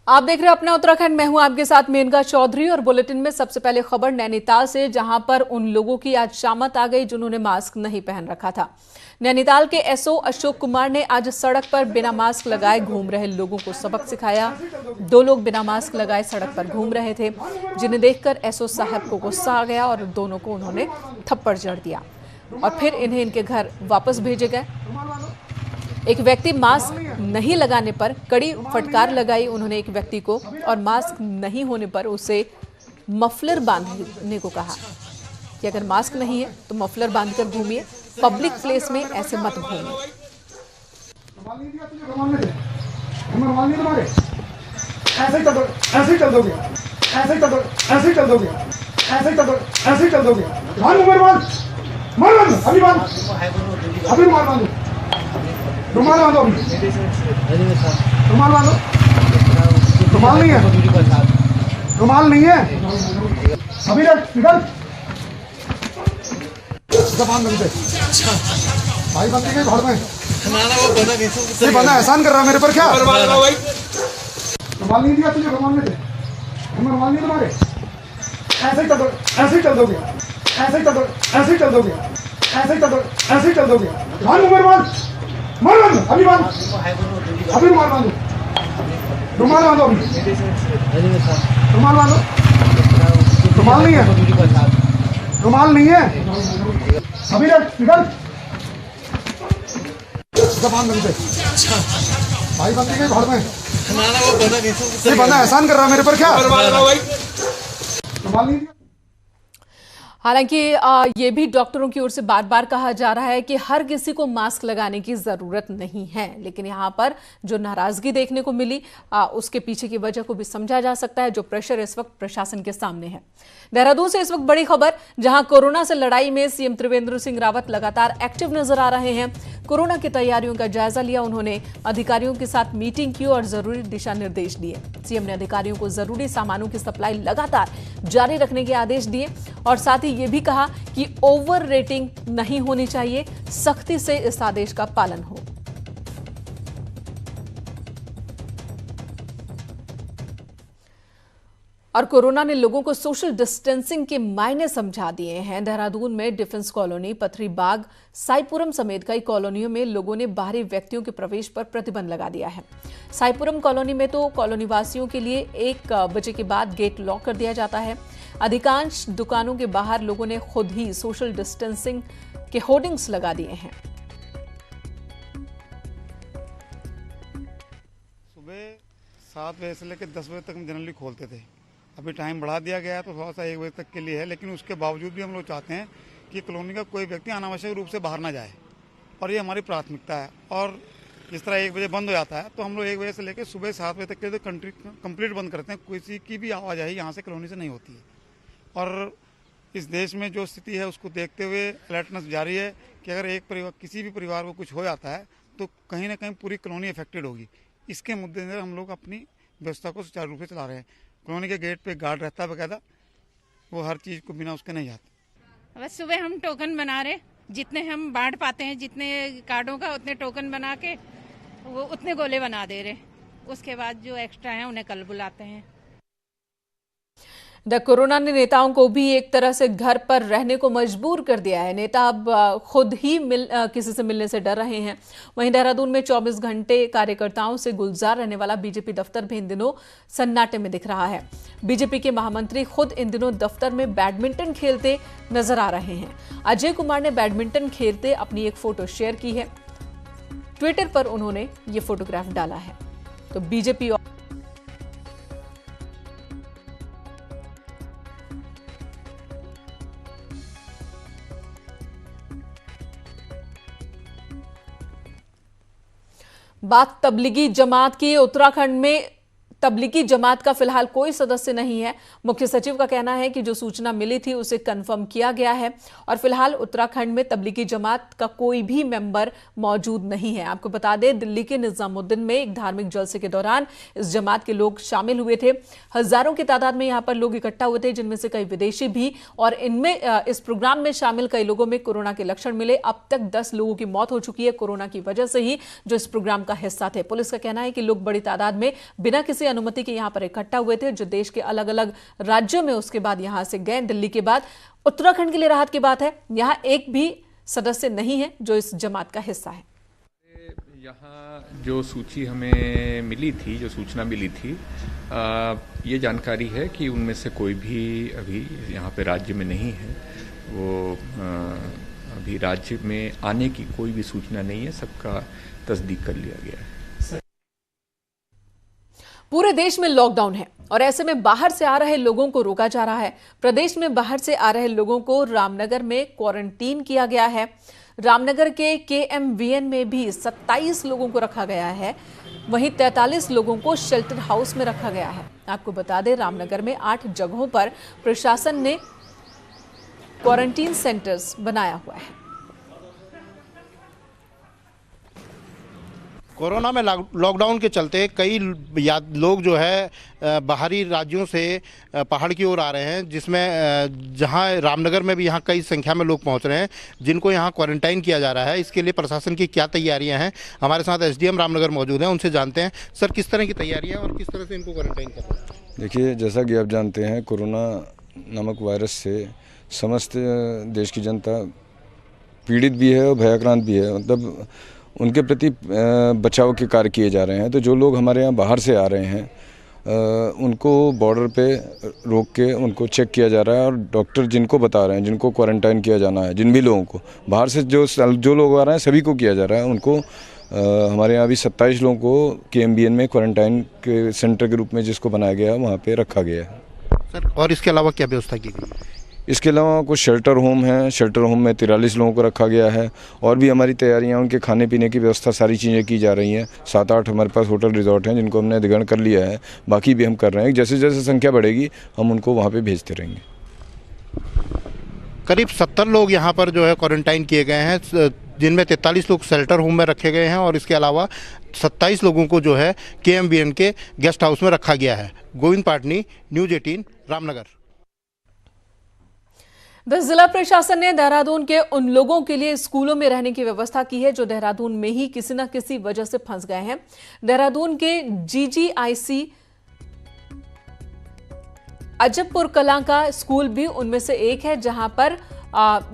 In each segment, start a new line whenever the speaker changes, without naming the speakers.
आप देख रहे हैं अपना उत्तराखंड। मैं हूं आपके साथ मेनका चौधरी और बुलेटिन में सबसे पहले खबर नैनीताल से, जहां पर उन लोगों की आज शामत आ गई जिन्होंने मास्क नहीं पहन रखा था। नैनीताल के एसओ अशोक कुमार ने आज सड़क पर बिना मास्क लगाए घूम रहे लोगों को सबक सिखाया। 2 लोग बिना मास्क लगाए सड़क पर घूम रहे थे, जिन्हें देखकर एसओ साहब को गुस्सा आ गया और दोनों को उन्होंने थप्पड़ जड़ दिया और फिर इन्हें इनके घर वापस भेजे गए। एक व्यक्ति मास्क नहीं लगाने पर कड़ी फटकार लगाई उन्होंने एक व्यक्ति को, और मास्क नहीं होने पर उसे मफलर बांधने को कहा कि अगर मास्क नहीं है तो मफलर बांधकर घूमिए, पब्लिक प्लेस में ऐसे मत घूमिए।
ऐसे ही चल दोगे, ऐसे ही चल दोगे। अभी मार बांधो, रुमाल बांधो, रुमाल बांधो। रुमाल नहीं है, रुमाल नहीं है। अभी निकल जबान बंद भाई, बंदी के घर में ये बंदा एहसान कर रहा है मेरे पर। क्या रुमाल नहीं दिया तुझे? रुमाल में दे, रुमाल नहीं तुम्हारे। ऐसे ही चल दोगे, ऐसे ही चल दोगे। मार बांधो, अभी बांधो, अभी रुमाल बांधो, रुमाल बांधो, रुमाल बांधो। रुमाल नहीं है, रुमाल नहीं है। अभी निकल जबान बंद भाई, बंदी के घर में ये बंदा एहसान कर रहा है मेरे पर। क्या रुमाल नहीं दिया?
हालांकि ये भी डॉक्टरों की ओर से बार बार कहा जा रहा है कि हर किसी को मास्क लगाने की जरूरत नहीं है, लेकिन यहां पर जो नाराजगी देखने को मिली उसके पीछे की वजह को भी समझा जा सकता है, जो प्रेशर इस वक्त प्रशासन के सामने है। देहरादून से इस वक्त बड़ी खबर, जहां कोरोना से लड़ाई में सीएम त्रिवेंद्र सिंह रावत लगातार एक्टिव नजर आ रहे हैं। कोरोना की तैयारियों का जायजा लिया उन्होंने, अधिकारियों के साथ मीटिंग की और जरूरी दिशा निर्देश दिए। सीएम ने अधिकारियों को जरूरी सामानों की सप्लाई लगातार जारी रखने के आदेश दिए और साथ ही ये भी कहा कि ओवर रेटिंग नहीं होनी चाहिए, सख्ती से इस आदेश का पालन हो। और कोरोना ने लोगों को सोशल डिस्टेंसिंग के मायने समझा दिए हैं। देहरादून में डिफेंस कॉलोनी, पथरी बाग, साईपुरम समेत कई कॉलोनियों में लोगों ने बाहरी व्यक्तियों के प्रवेश पर प्रतिबंध लगा दिया है। साईपुरम कॉलोनी में तो कॉलोनी वासियों के लिए 1 बजे के बाद गेट लॉक कर दिया जाता है। अधिकांश दुकानों के बाहर लोगों ने खुद ही सोशल डिस्टेंसिंग के होर्डिंग्स लगा दिए हैं।
सुबह 7 बजे से लेकर 10 बजे तक हम जनरली खोलते थे। अभी टाइम बढ़ा दिया गया है तो थोड़ा सा 1 बजे तक के लिए है, लेकिन उसके बावजूद भी हम लोग चाहते हैं कि कॉलोनी का कोई व्यक्ति अनावश्यक रूप से बाहर ना जाए, और ये हमारी प्राथमिकता है। और जिस तरह 1 बजे बंद हो जाता है तो हम लोग 1 बजे से लेकर सुबह 7 बजे तक के लिए कंप्लीट बंद करते हैं। किसी की भी आवाजाही यहाँ से कॉलोनी से नहीं होती है। और इस देश में जो स्थिति है उसको देखते हुए अलर्टनेस जारी है कि अगर एक परिवार, किसी भी परिवार को कुछ हो जाता है तो कहीं ना कहीं पूरी कॉलोनी अफेक्टेड होगी। इसके मद्देनजर हम लोग अपनी व्यवस्था को सुचारू रूप से चला रहे हैं। कॉलोनी के गेट पे गार्ड रहता है बकायदा, वो हर चीज़ को बिना उसके नहीं जाते।
बस सुबह हम टोकन बना रहे, जितने हम बांट पाते हैं, जितने कार्डों का उतने टोकन बना के वो उतने गोले बना दे रहे। उसके बाद जो एक्स्ट्रा है उन्हें कल बुलाते हैं।
कोरोना ने नेताओं को भी एक तरह से घर पर रहने को मजबूर कर दिया है। नेता अब खुद ही किसी से मिलने से डर रहे हैं। वहीं देहरादून में 24 घंटे कार्यकर्ताओं से गुलजार रहने वाला बीजेपी दफ्तर भी इन दिनों सन्नाटे में दिख रहा है। बीजेपी के महामंत्री खुद इन दिनों दफ्तर में बैडमिंटन खेलते नजर आ रहे हैं। अजय कुमार ने बैडमिंटन खेलते अपनी एक फोटो शेयर की है। ट्विटर पर उन्होंने ये फोटोग्राफ डाला है। तो बीजेपी बात तबलीगी जमात की। उत्तराखंड में तबलीगी जमात का फिलहाल कोई सदस्य नहीं है। मुख्य सचिव का कहना है कि जो सूचना मिली थी उसे कंफर्म किया गया है और फिलहाल उत्तराखंड में तबलीगी जमात का कोई भी मेंबर मौजूद नहीं है। आपको बता दें, दिल्ली के निजामुद्दीन में एक धार्मिक जलसे के दौरान इस जमात के लोग शामिल हुए थे। हजारों की तादाद में यहां पर लोग इकट्ठा हुए थे, जिनमें से कई विदेशी भी, और इनमें इस प्रोग्राम में शामिल कई लोगों में कोरोना के लक्षण मिले। अब तक 10 लोगों की मौत हो चुकी है कोरोना की वजह से ही, जो इस प्रोग्राम का हिस्सा थे। पुलिस का कहना है कि लोग बड़ी तादाद में बिना किसी अनुमति के यहाँ पर इकट्ठा हुए थे, जो देश के अलग अलग राज्यों में उसके बाद यहाँ से गए। दिल्ली के बाद उत्तराखंड के लिए राहत की बात है, यहाँ एक भी सदस्य नहीं है जो इस जमात का हिस्सा है।
यहाँ जो सूची हमें मिली थी, जो सूचना मिली थी, ये जानकारी है कि उनमें से कोई भी अभी यहाँ पे राज्य में नहीं है। वो अभी राज्य में आने की कोई भी सूचना नहीं है, सबका तस्दीक कर लिया गया है।
पूरे देश में लॉकडाउन है और ऐसे में बाहर से आ रहे लोगों को रोका जा रहा है। प्रदेश में बाहर से आ रहे लोगों को रामनगर में क्वारंटीन किया गया है। रामनगर के KMVN में भी 27 लोगों को रखा गया है, वहीं 43 लोगों को शेल्टर हाउस में रखा गया है। आपको बता दें, रामनगर में 8 जगहों पर प्रशासन ने क्वारंटीन सेंटर्स बनाया हुआ है।
कोरोना में लॉकडाउन के चलते कई लोग जो है बाहरी राज्यों से पहाड़ की ओर आ रहे हैं, जिसमें जहां रामनगर में भी यहां कई संख्या में लोग पहुंच रहे हैं, जिनको यहां क्वारंटाइन किया जा रहा है। इसके लिए प्रशासन की क्या तैयारियां हैं, हमारे साथ SDM रामनगर मौजूद हैं, उनसे जानते हैं। सर, किस तरह की तैयारियां और किस तरह से इनको क्वारंटाइन कर रहे हैं?
देखिए, जैसा कि आप जानते हैं, कोरोना नामक वायरस से समस्त देश की जनता पीड़ित भी है और भयाक्रांत भी है। मतलब उनके प्रति बचाव के कार्य किए जा रहे हैं। तो जो लोग हमारे यहाँ बाहर से आ रहे हैं उनको बॉर्डर पे रोक के उनको चेक किया जा रहा है, और डॉक्टर जिनको बता रहे हैं, जिनको क्वारंटाइन किया जाना है, जिन भी लोगों को बाहर से जो लोग आ रहे हैं सभी को किया जा रहा है। उनको हमारे यहाँ अभी 27 लोगों को KMVN में क्वारंटाइन के सेंटर के रूप में जिसको बनाया गया है वहाँ पे रखा गया है।
सर, और इसके अलावा क्या व्यवस्था की गई है?
इसके अलावा कुछ शेल्टर होम हैं, शेल्टर होम में 43 लोगों को रखा गया है। और भी हमारी तैयारियां, उनके खाने पीने की व्यवस्था, सारी चीज़ें की जा रही हैं। 7-8 हमारे पास होटल रिजॉर्ट हैं जिनको हमने अधिग्रहण कर लिया है, बाकी भी हम कर रहे हैं। जैसे जैसे संख्या बढ़ेगी हम उनको वहाँ पे भेजते रहेंगे।
करीब 70 लोग यहाँ पर जो है क्वारंटाइन किए गए हैं, जिनमें 43 लोग शेल्टर होम में रखे गए हैं, और इसके अलावा 27 लोगों को जो है KMVN के गेस्ट हाउस में रखा गया है। गोविंद पाटनी, न्यूज़ 18, रामनगर।
जिला प्रशासन ने देहरादून के उन लोगों के लिए स्कूलों में रहने की व्यवस्था की है जो देहरादून में ही किसी न किसी वजह से फंस गए हैं। देहरादून के GGIC अजबपुर कलां का स्कूल भी उनमें से एक है, जहां पर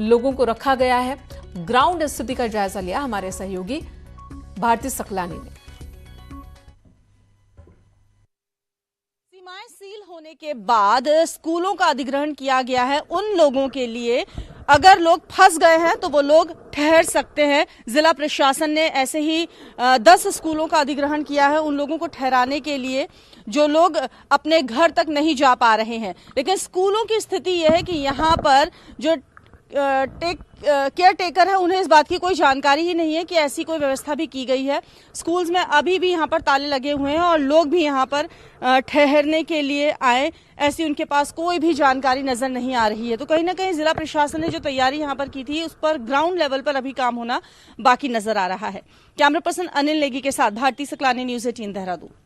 लोगों को रखा गया है। ग्राउंड स्थिति का जायजा लिया हमारे सहयोगी भारती सकलानी ने।
सीमाएं सील होने के बाद स्कूलों का अधिग्रहण किया गया है उन लोगों के लिए। अगर लोग फंस गए हैं तो वो लोग ठहर सकते हैं। जिला प्रशासन ने ऐसे ही 10 स्कूलों का अधिग्रहण किया है उन लोगों को ठहराने के लिए जो लोग अपने घर तक नहीं जा पा रहे हैं। लेकिन स्कूलों की स्थिति यह है कि यहाँ पर जो केयर टेकर है उन्हें इस बात की कोई जानकारी ही नहीं है कि ऐसी कोई व्यवस्था भी की गई है। स्कूल्स में अभी भी यहाँ पर ताले लगे हुए हैं और लोग भी यहाँ पर ठहरने के लिए आए, ऐसी उनके पास कोई भी जानकारी नजर नहीं आ रही है। तो कहीं ना कहीं जिला प्रशासन ने जो तैयारी यहाँ पर की थी उस पर ग्राउंड लेवल पर अभी काम होना बाकी नजर आ रहा है। कैमरा पर्सन अनिल नेगी के साथ भारती सकलानी, न्यूज़ 18 देहरादून।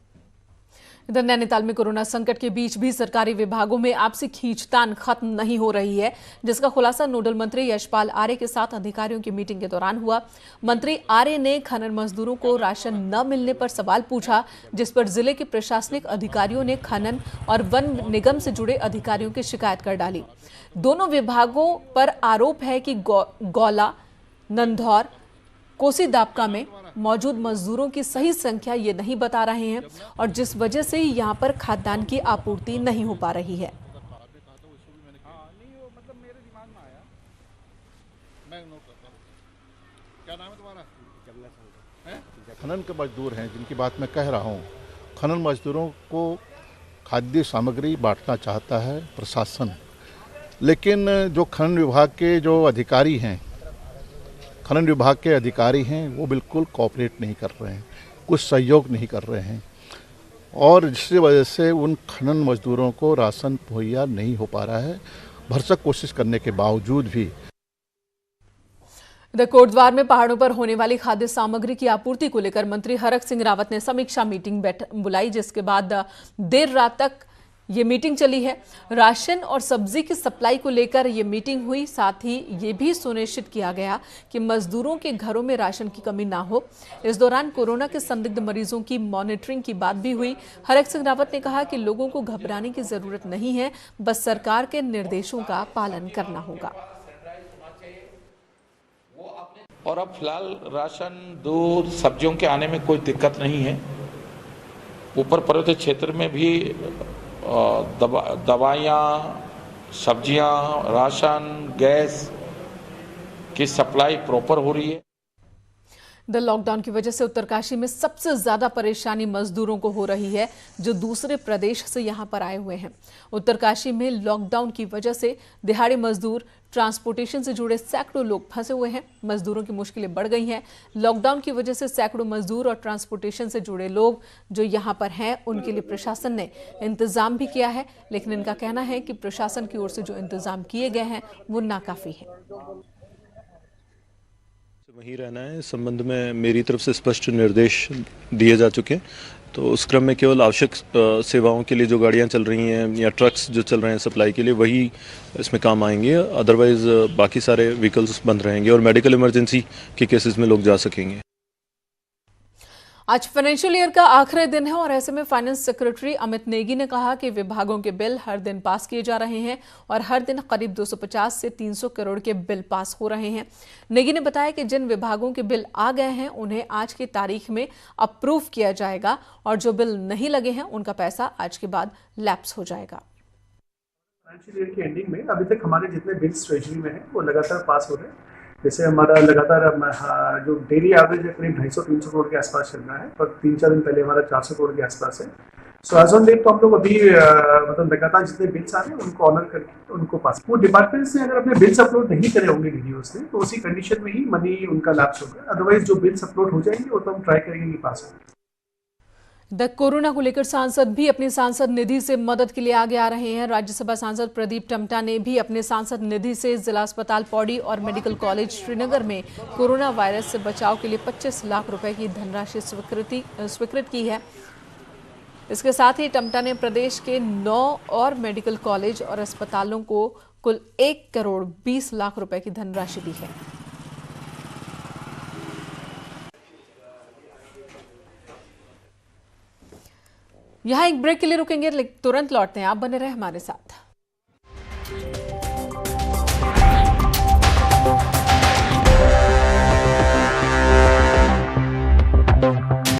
इधर नैनीताल में कोरोना संकट के बीच भी सरकारी विभागों में आपसी खींचतान खत्म नहीं हो रही है, जिसका खुलासा नोडल मंत्री यशपाल आर्य के साथ अधिकारियों की मीटिंग के दौरान हुआ। मंत्री आर्य ने खनन मजदूरों को राशन न मिलने पर सवाल पूछा, जिस पर जिले के प्रशासनिक अधिकारियों ने खनन और वन निगम से जुड़े अधिकारियों की शिकायत कर डाली। दोनों विभागों पर आरोप है कि गौला, नंधौर, कोसी दापका में मौजूद मजदूरों की सही संख्या ये नहीं बता रहे हैं और जिस वजह से यहाँ पर खाद्यान्न की आपूर्ति नहीं हो पा रही है।
खनन के मजदूर हैं जिनकी बात मैं कह रहा हूँ, खनन मजदूरों को खाद्य सामग्री बांटना चाहता है प्रशासन, लेकिन जो खनन विभाग के जो अधिकारी हैं, खनन विभाग के अधिकारी हैं वो बिल्कुल कोऑपरेट नहीं कर रहे हैं, कुछ सहयोग नहीं कर रहे हैं और जिसकी वजह से उन खनन मजदूरों को राशन मुहैया नहीं हो पा रहा है, भरसक कोशिश करने के बावजूद भी।
इधर कोटद्वार में पहाड़ों पर होने वाली खाद्य सामग्री की आपूर्ति को लेकर मंत्री हरक सिंह रावत ने समीक्षा मीटिंग बुलाई, जिसके बाद देर रात तक ये मीटिंग चली है। राशन और सब्जी की सप्लाई को लेकर ये मीटिंग हुई। साथ ही ये भी सुनिश्चित किया गया कि मजदूरों के घरों में राशन की कमी ना हो। इस दौरान कोरोना के संदिग्ध मरीजों की मॉनिटरिंग की बात भी हुई। हरक सिंह रावत ने कहा कि लोगों को घबराने की जरूरत नहीं है, बस सरकार के निर्देशों का पालन करना होगा।
और अब फिलहाल राशन, दूध, सब्जियों के आने में कोई दिक्कत नहीं है। ऊपर पर्वतीय क्षेत्र में भी दवाइयाँ, सब्जियाँ, राशन, गैस की सप्लाई प्रॉपर हो रही है।
लॉकडाउन की वजह से उत्तरकाशी में सबसे ज्यादा परेशानी मजदूरों को हो रही है जो दूसरे प्रदेश से यहां पर आए हुए हैं। उत्तरकाशी में लॉकडाउन की वजह से दिहाड़ी मजदूर, ट्रांसपोर्टेशन से जुड़े सैकड़ों लोग फंसे हुए हैं। मजदूरों की मुश्किलें बढ़ गई हैं। लॉकडाउन की वजह से सैकड़ों मजदूर और ट्रांसपोर्टेशन से जुड़े लोग जो यहां पर हैं उनके लिए प्रशासन ने इंतजाम भी किया है, लेकिन इनका कहना है कि प्रशासन की ओर से जो इंतजाम किए गए हैं वो नाकाफी है।
वहीं रहना है, इस संबंध में मेरी तरफ से स्पष्ट निर्देश दिए जा चुके हैं। तो उस क्रम में केवल आवश्यक सेवाओं के लिए जो गाड़ियां चल रही हैं या ट्रक्स जो चल रहे हैं सप्लाई के लिए, वही इसमें काम आएंगे। अदरवाइज बाकी सारे व्हीकल्स बंद रहेंगे और मेडिकल इमरजेंसी के केसेस में लोग जा सकेंगे।
आज फाइनेंशियल ईयर का आखिरी दिन है और ऐसे में फाइनेंस सेक्रेटरी अमित नेगी ने कहा कि विभागों के बिल हर दिन पास किए जा रहे हैं और हर दिन करीब 250 से 300 करोड़ के बिल पास हो रहे हैं। नेगी ने बताया कि जिन विभागों के बिल आ गए हैं उन्हें आज की तारीख में अप्रूव किया जाएगा और जो बिल नहीं लगे हैं उनका पैसा आज के बाद लैप्स हो जाएगा।
फाइनेंशियल ईयर की एंडिंग में अभी तक हमारे जितने बिल्स ट्रेजरी में हैं वो लगातार पास हो रहे हैं। जैसे हमारा लगातार जो डेली एवरेज है करीब 250-300 करोड़ के आसपास चल रहा है, पर 3-4 दिन पहले हमारा 400 करोड़ के आसपास है। सो एज ऑन डेट तो हम लोग अभी मतलब लगातार जितने बिल्स आ रहे हैं उनको ऑनर करके उनको पास। वो डिपार्टमेंट से अगर अपने बिल्स अपलोड नहीं करे होंगे डीडीओ ने तो उसी कंडीशन में ही मनी उनका लैप्स होगा। अदरवाइज जो बिल्स अपलोड हो जाएंगे वो तो हम ट्राई करेंगे कि पास हो।
कोरोना को लेकर सांसद भी अपनी सांसद निधि से मदद के लिए आगे आ रहे हैं। राज्यसभा सांसद प्रदीप टम्टा ने भी अपने सांसद निधि से जिला अस्पताल पौड़ी और मेडिकल कॉलेज श्रीनगर में कोरोना वायरस से बचाव के लिए 25 लाख रुपए की धनराशि स्वीकृत की है। इसके साथ ही टम्टा ने प्रदेश के 9 और मेडिकल कॉलेज और अस्पतालों को कुल 1 करोड़ 20 लाख रुपए की धनराशि दी है। यहाँ एक ब्रेक के लिए रुकेंगे, तुरंत लौटते हैं। आप बने रहे हमारे साथ।